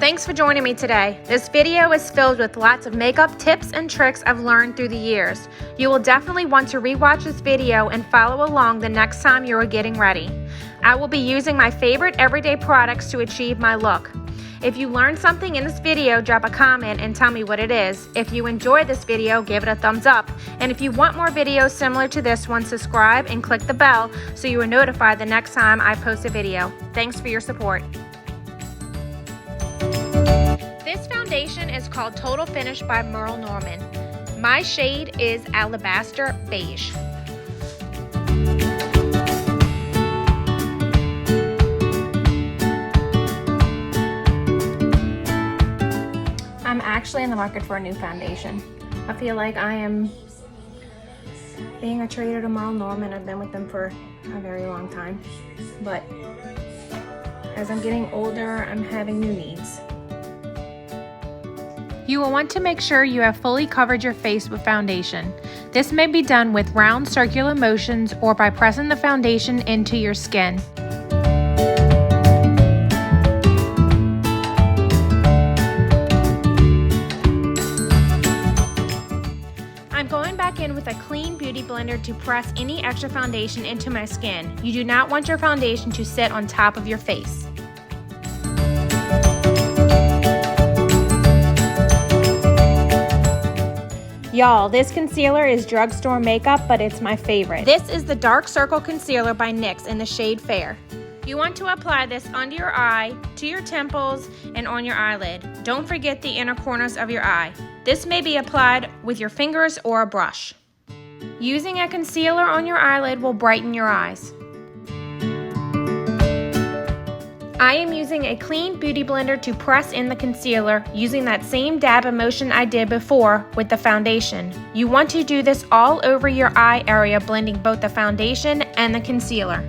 Thanks for joining me today. This video is filled with lots of makeup tips and tricks I've learned through the years. You will definitely want to rewatch this video and follow along the next time you are getting ready. I will be using my favorite everyday products to achieve my look. If you learned something in this video, drop a comment and tell me what it is. If you enjoyed this video, give it a thumbs up. And if you want more videos similar to this one, subscribe and click the bell so you are notified the next time I post a video. Thanks for your support. This foundation is called Total Finish by MERLE Norman. My shade is Alabaster Beige. I'm actually in the market for a new foundation. I feel like I am being a traitor to MERLE Norman. I've been with them for a very long time. But as I'm getting older, I'm having new needs. You will want to make sure you have fully covered your face with foundation. This may be done with round circular motions or by pressing the foundation into your skin. I'm going back in with a clean beauty blender to press any extra foundation into my skin. You do not want your foundation to sit on top of your face. Y'all, this concealer is drugstore makeup, but it's my favorite. This is the Dark Circle Concealer by NYX in the shade Fair. You want to apply this under your eye, to your temples, and on your eyelid. Don't forget the inner corners of your eye. This may be applied with your fingers or a brush. Using a concealer on your eyelid will brighten your eyes. I am using a clean beauty blender to press in the concealer using that same dab of motion I did before with the foundation. You want to do this all over your eye area, blending both the foundation and the concealer.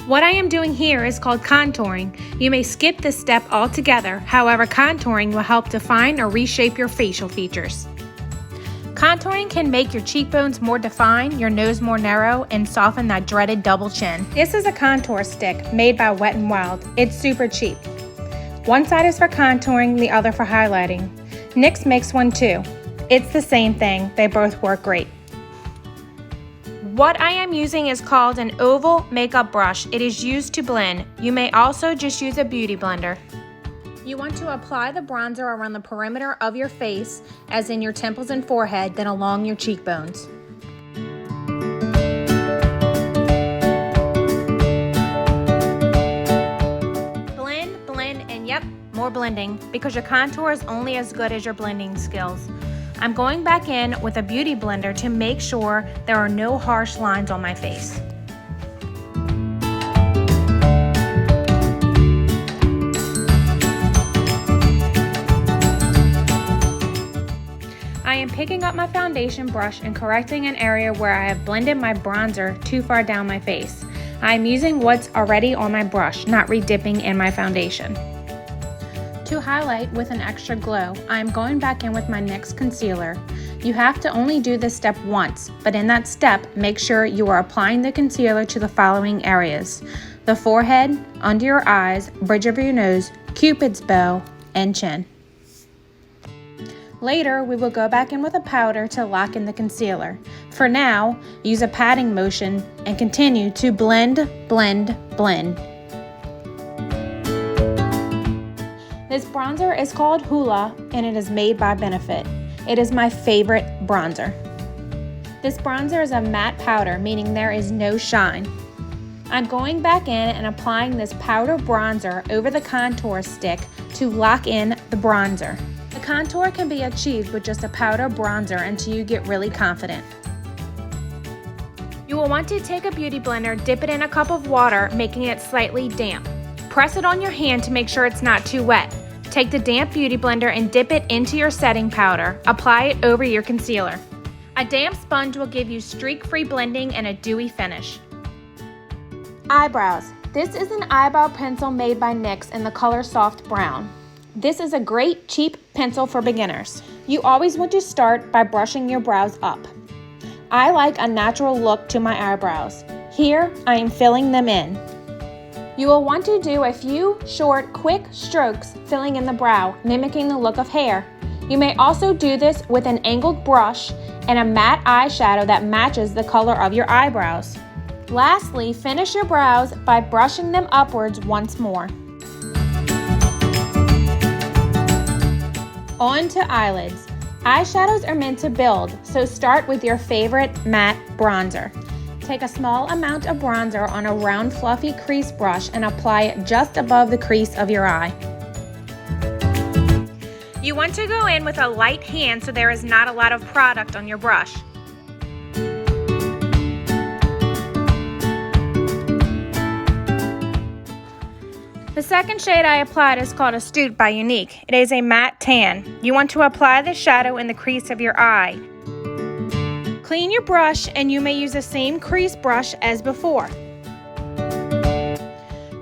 What I am doing here is called contouring. You may skip this step altogether, however, contouring will help define or reshape your facial features. Contouring can make your cheekbones more defined, your nose more narrow, and soften that dreaded double chin. This is a contour stick made by Wet n Wild. It's super cheap. One side is for contouring, the other for highlighting. NYX makes one too. It's the same thing. They both work great. What I am using is called an oval makeup brush. It is used to blend. You may also just use a beauty blender. You want to apply the bronzer around the perimeter of your face, as in your temples and forehead, then along your cheekbones. Blend, blend, and yep, more blending, because your contour is only as good as your blending skills. I'm going back in with a beauty blender to make sure there are no harsh lines on my face. I am picking up my foundation brush and correcting an area where I have blended my bronzer too far down my face. I am using what's already on my brush, not redipping in my foundation. To highlight with an extra glow, I am going back in with my NYX concealer. You have to only do this step once, but in that step, make sure you are applying the concealer to the following areas: the forehead, under your eyes, bridge of your nose, Cupid's bow, and chin. Later, we will go back in with a powder to lock in the concealer. For now, use a patting motion and continue to blend, blend, blend. This bronzer is called Hoola and it is made by Benefit. It is my favorite bronzer. This bronzer is a matte powder, meaning there is no shine. I'm going back in and applying this powder bronzer over the contour stick to lock in the bronzer. The contour can be achieved with just a powder bronzer until you get really confident. You will want to take a beauty blender, dip it in a cup of water, making it slightly damp. Press it on your hand to make sure it's not too wet. Take the damp beauty blender and dip it into your setting powder. Apply it over your concealer. A damp sponge will give you streak-free blending and a dewy finish. Eyebrows. This is an eyebrow pencil made by NYX in the color Soft Brown. This is a great cheap pencil for beginners. You always want to start by brushing your brows up. I like a natural look to my eyebrows. Here, I am filling them in. You will want to do a few short, quick strokes filling in the brow, mimicking the look of hair. You may also do this with an angled brush and a matte eyeshadow that matches the color of your eyebrows. Lastly, finish your brows by brushing them upwards once more. On to eyelids. Eyeshadows are meant to build, so start with your favorite matte bronzer. Take a small amount of bronzer on a round fluffy crease brush and apply it just above the crease of your eye. You want to go in with a light hand so there is not a lot of product on your brush. The second shade I applied is called Astute by Younique. It is a matte tan. You want to apply the shadow in the crease of your eye. Clean your brush and you may use the same crease brush as before.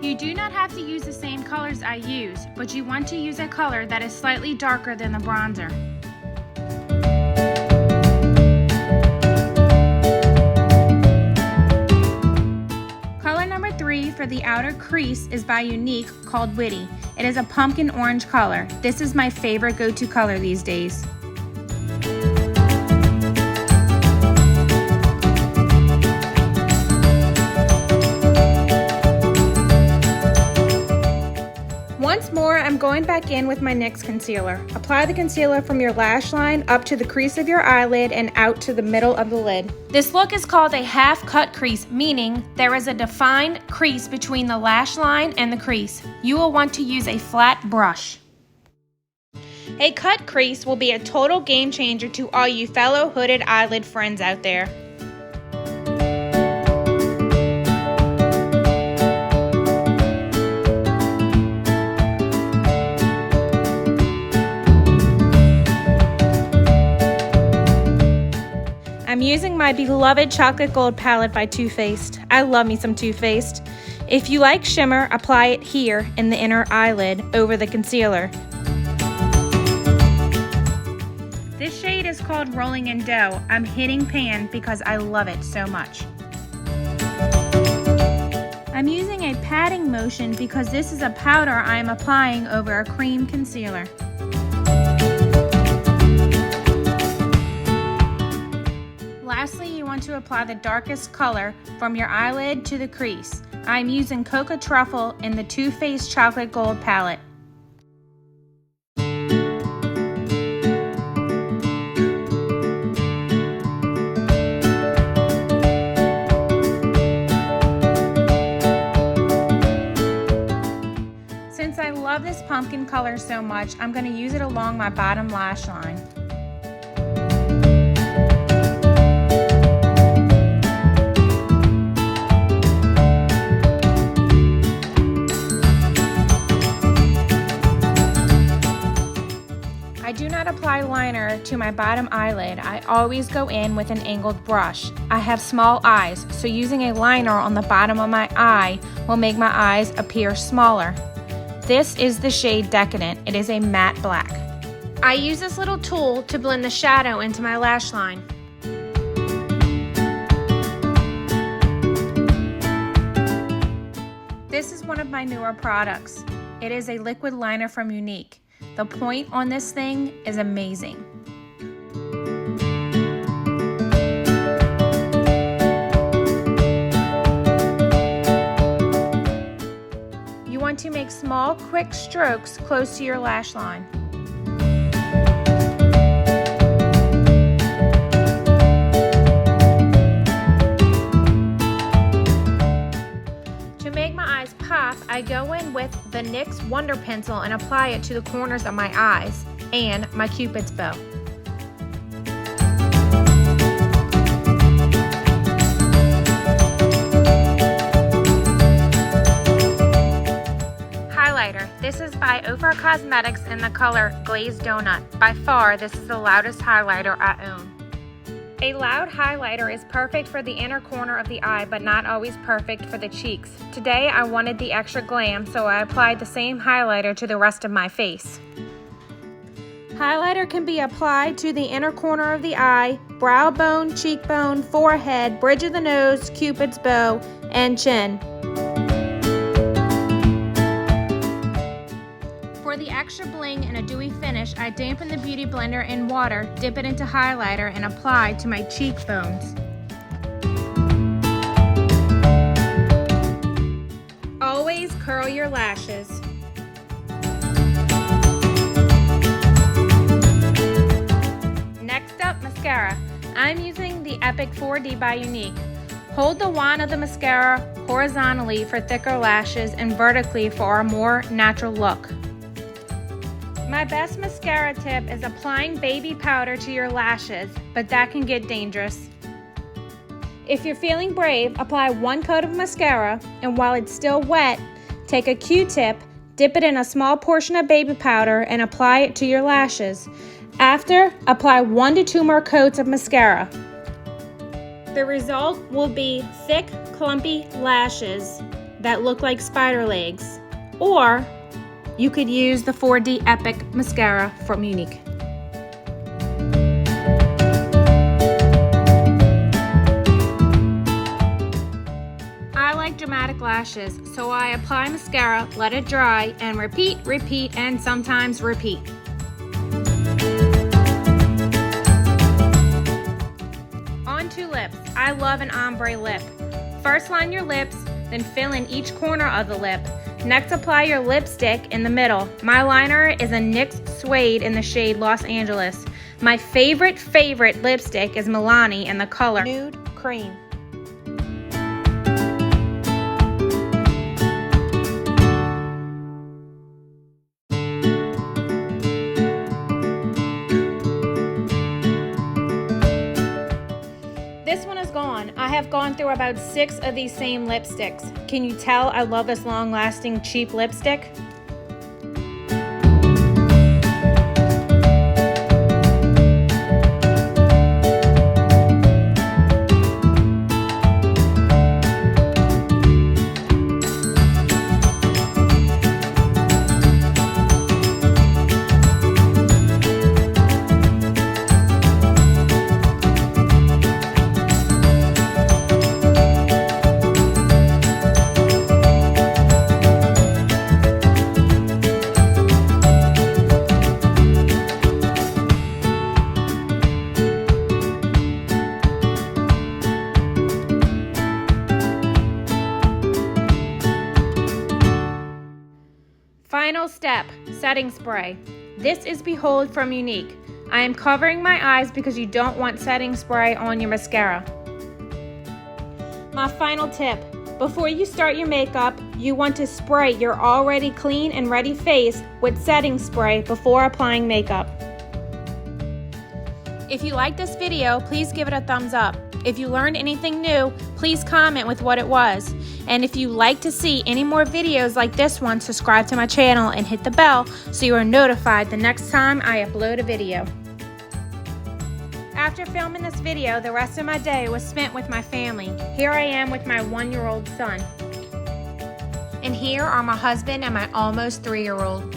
You do not have to use the same colors I use, but you want to use a color that is slightly darker than the bronzer. Color number 3 for the outer crease is by Younique, called Witty. It is a pumpkin orange color. This is my favorite go-to color these days. Once more, I'm going back in with my NYX concealer. Apply the concealer from your lash line up to the crease of your eyelid and out to the middle of the lid. This look is called a half cut crease, meaning there is a defined crease between the lash line and the crease. You will want to use a flat brush. A cut crease will be a total game changer to all you fellow hooded eyelid friends out there. I'm using my beloved Chocolate Gold palette by Too Faced. I love me some Too Faced. If you like shimmer, apply it here in the inner eyelid over the concealer. This shade is called Rolling in Dough. I'm hitting pan because I love it so much. I'm using a patting motion because this is a powder I am applying over a cream concealer. Lastly, you want to apply the darkest color from your eyelid to the crease. I'm using Cocoa Truffle in the Too Faced Chocolate Gold palette. Since I love this pumpkin color so much, I'm going to use it along my bottom lash line. I do not apply liner to my bottom eyelid. I always go in with an angled brush. I have small eyes, so using a liner on the bottom of my eye will make my eyes appear smaller. This is the shade Decadent. It is a matte black. I use this little tool to blend the shadow into my lash line. This is one of my newer products. It is a liquid liner from Younique. The point on this thing is amazing. You want to make small, quick strokes close to your lash line. To make my eyes pop, I go in with the NYX Wonder Pencil and apply it to the corners of my eyes and my Cupid's bow. Highlighter. This is by Ofra Cosmetics in the color Glazed Donut. By far, this is the loudest highlighter I own. A loud highlighter is perfect for the inner corner of the eye, but not always perfect for the cheeks. Today, I wanted the extra glam, so I applied the same highlighter to the rest of my face. Highlighter can be applied to the inner corner of the eye, brow bone, cheekbone, forehead, bridge of the nose, Cupid's bow, and chin. extra bling and a dewy finish, I dampen the beauty blender in water, dip it into highlighter, and apply to my cheekbones. Always curl your lashes. Next up, mascara. I'm using the Epic 4D by Younique. Hold the wand of the mascara horizontally for thicker lashes and vertically for a more natural look. My best mascara tip is applying baby powder to your lashes, but that can get dangerous. If you're feeling brave, apply 1 coat of mascara, and while it's still wet, take a Q-tip, dip it in a small portion of baby powder, and apply it to your lashes. After, apply 1 to 2 more coats of mascara. The result will be thick, clumpy lashes that look like spider legs. Or you could use the 4D Epic mascara from Younique. I like dramatic lashes, so I apply mascara, let it dry, and repeat, and sometimes repeat. On to lips. I love an ombre lip. First line your lips, then fill in each corner of the lip. Next, apply your lipstick in the middle. My liner is a NYX Suede in the shade Los Angeles. My favorite lipstick is MILANI in the color Nude Cream. This one is gone. I have gone through about 6 of these same lipsticks. Can you tell I love this long-lasting cheap lipstick? Final step, setting spray. This is Behold from Younique. I am covering my eyes because you don't want setting spray on your mascara. My final tip, before you start your makeup, you want to spray your already clean and ready face with setting spray before applying makeup. If you like this video, please give it a thumbs up. If you learned anything new, please comment with what it was. And if you like to see any more videos like this one, subscribe to my channel and hit the bell so you are notified the next time I upload a video. After filming this video, the rest of my day was spent with my family. Here I am with my 1-year-old son. And here are my husband and my almost 3-year-old.